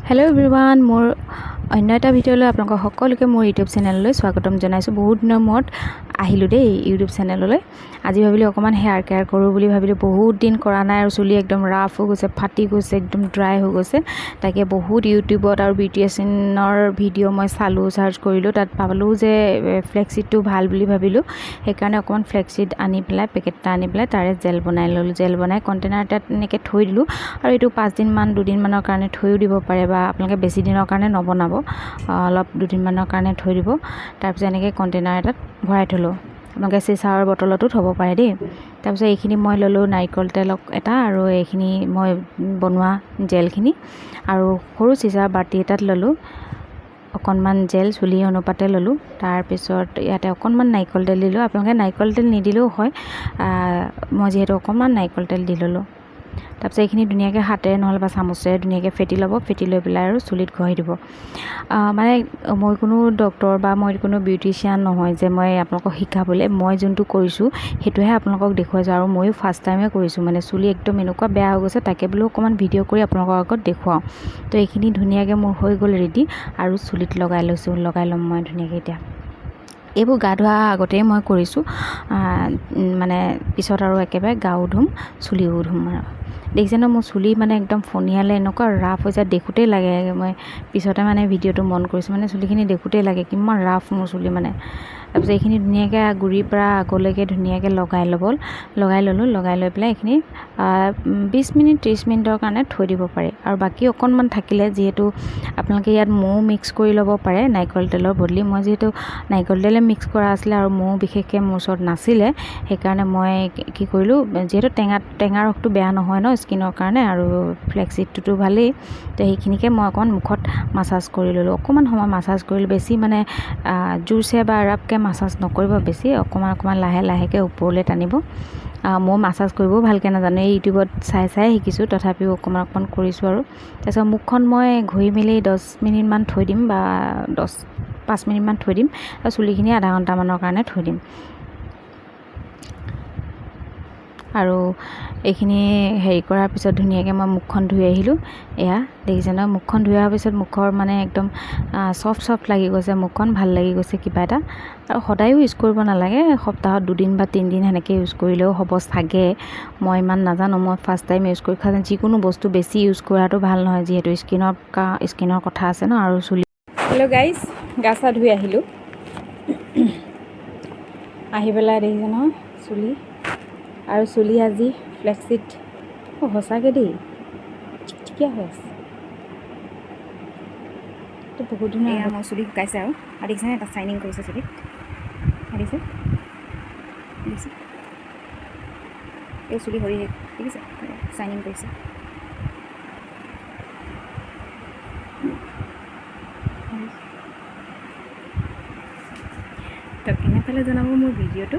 Hello' everyone, মোৰ অন্য এটা ভিডিঅ'লৈ আপোনালোকক সকলোকে মোৰ ইউটিউব চেনেললৈ স্বাগতম জনাইছোঁ। বহুত দিনৰ মূৰত আহিলোঁ দেই ইউটিউব চেনেললৈ। আজি ভাবিলোঁ অকণমান হেয়াৰ কেয়াৰ কৰোঁ বুলি ভাবিলোঁ। বহুত দিন কৰা নাই আৰু চুলি একদম ৰাফ হৈ গৈছে, ফাটি গৈছে, একদম ড্ৰাই হৈ গৈছে। তাকে বহুত ইউটিউবত আৰু বিউটিচিয়ানৰ ভিডিঅ' মই চালোঁ, চাৰ্চ কৰিলোঁ। তাত পালোঁ যে ফ্লেক্সিডটো ভাল বুলি ভাবিলোঁ। সেইকাৰণে অকণমান ফ্লেক্সিড আনি পেলাই, পেকেট এটা আনি পেলাই তাৰে জেল বনাই ল'লোঁ। জেল বনাই কণ্টেইনাৰ এটাত এনেকৈ থৈ দিলোঁ। আৰু এইটো 5 দিনমান 2 দিনমানৰ কাৰণে থৈও দিব পাৰে, বা আপোনালোকে বেছি দিনৰ কাৰণে নবনাব, অলপ 2 দিনমানৰ কাৰণে থৈ দিব। তাৰপিছত এনেকৈ কণ্টেইনাৰ এটাত ভৰাই থ'লোঁ। আপোনালোকে চিচাৰ বটলতো থ'ব পাৰে দেই। তাৰপিছত এইখিনি মই ল'লোঁ নাৰিকল তেল এটা, আৰু এইখিনি মই বনোৱা জেলখিনি, আৰু সৰু চিচাৰ বাতি এটাত ল'লোঁ অকণমান জেল, চুলি অনুপাতে ল'লোঁ। তাৰপিছত ইয়াতে অকণমান নাৰিকল তেল দিলোঁ। আপোনালোকে নাৰিকল তেল নিদিলেও হয়, মই যিহেতু অকণমান নাৰিকল তেল দি ল'লোঁ। তাৰপিছত এইখিনি ধুনীয়াকৈ হাতেৰে নহ'লে বা চামুচেৰে ধুনীয়াকৈ ফেটি ল'ব। ফেটি লৈ পেলাই আৰু চুলিত ঘঁহি দিব। মানে মই কোনো ডক্তৰ বা মই কোনো বিউটিচিয়ান নহয় যে মই আপোনালোকক শিকাবলৈ, মই যোনটো কৰিছোঁ সেইটোহে আপোনালোকক দেখুৱাইছোঁ। আৰু ময়ো ফাৰ্ষ্ট টাইমে কৰিছোঁ, মানে চুলি একদম এনেকুৱা বেয়া হৈ গৈছে, তাকে বোলো অকণমান ভিডিঅ' কৰি আপোনালোকৰ আগত দেখুৱাওঁ। তো এইখিনি ধুনীয়াকৈ মোৰ হৈ গ'ল ৰেডি, আৰু চুলিত লগাই ল'ম মই ধুনীয়াকৈ। এতিয়া এইবোৰ গা ধোৱা আগতেই মই কৰিছোঁ, মানে পিছত আৰু একেবাৰে গাও ধুম, চুলিও ধুম। আৰু দেখিছে ন, মোৰ চুলি মানে একদম ফনিয়ালে এনেকুৱা ৰাফ হৈ যায়, দেখোঁতেই লাগে। মই পিছতে মানে ভিডিঅ'টো মন কৰিছোঁ, মানে চুলিখিনি দেখোঁতেই লাগে কিমান ৰাফ মোৰ চুলি মানে। তাৰপিছত এইখিনি ধুনীয়াকৈ গুৰিৰ পৰা আগলৈকে ধুনীয়াকৈ লগাই ল'লোঁ। লগাই লৈ পেলাই এইখিনি 20 মিনিট 30 মিনিটৰ কাৰণে থৈ দিব পাৰি। আৰু বাকী অকণমান থাকিলে, যিহেতু আপোনালোকে ইয়াত মৌ মিক্স কৰি ল'ব পাৰে নাৰিকল তেলৰ বদলি। মই যিহেতু নাৰিকল তেলে মিক্স কৰা আছিলে আৰু মৌ বিশেষকৈ মোৰ ওচৰত নাছিলে, সেইকাৰণে মই কি কৰিলোঁ, যিহেতু টেঙা ৰসটো বেয়া নহয় ন স্কিনৰ কাৰণে, আৰু ফ্লেক্সিডটোতো ভালেই, তো সেইখিনিকে মই অকণমান মুখত মাছাজ কৰি ল'লোঁ। অকণমান সময় মাছাজ কৰিলোঁ, বেছি মানে জোৰছে বা ৰাপকৈ মাছাজ নকৰিব, বেছি অকণমান লাহেকৈ ওপৰলৈ টানিব। মই মাছাজ কৰিবও ভালকৈ নাজানো, এই ইউটিউবত চাই শিকিছোঁ, তথাপিও অকণমান কৰিছোঁ। আৰু তাৰপিছত মুখখন মই ঘঁহি মেলি 10 মিনিটমান থৈ দিম, বা 5 মিনিটমান থৈ দিম, আৰু চুলিখিনি আধা ঘণ্টামানৰ কাৰণে থৈ দিম। আৰু এইখিনি হেৰি কৰাৰ পিছত ধুনীয়াকৈ মই মুখখন ধুই আহিলোঁ। এয়া দেখিছে ন, মুখখন ধুই অহাৰ পিছত মুখৰ মানে একদম চফ্ট লাগি গৈছে, মুখখন ভাল লাগি গৈছে কিবা এটা। আৰু সদায়ো ইউজ কৰিব নালাগে, সপ্তাহত 2 দিন বা 3 দিন সেনেকৈ ইউজ কৰিলেও হ'ব চাগে, মই ইমান নাজানো। মই ফাৰ্ষ্ট টাইম ইউজ কৰি খাওঁ। যিকোনো বস্তু বেছি ইউজ কৰাটো ভাল নহয়, যিহেতু স্কিনৰ কথা আছে ন, আৰু চুলি। হেল্ল' গাইজ, গা চা ধুই আহিলোঁ। আহি পেলাই দেখিছে নহয় চুলি, আৰু চুলি আজি ফ্লেক্সিড, সঁচাকৈ দেই ঠিকে হৈ আছে। তো বহুত ধুনীয়া। এয়া মোৰ চুলি শুকাইছে, আৰু দেখিছেনে এটা চাইনিং কৰিছে চুলিত, দেখিছে এই চুলি সৰি দেখিছে, চাইনিং কৰিছে। তো কেনে পালে জনাব মোৰ ভিডিঅ'টো,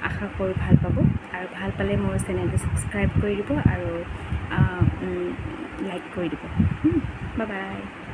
আশা কৰোঁ ভাল পাব। আৰু ভাল পালে মোৰ চেনেলটো ছাবস্ক্ৰাইব কৰি দিব, আৰু লাইক কৰি দিব। Bye bye.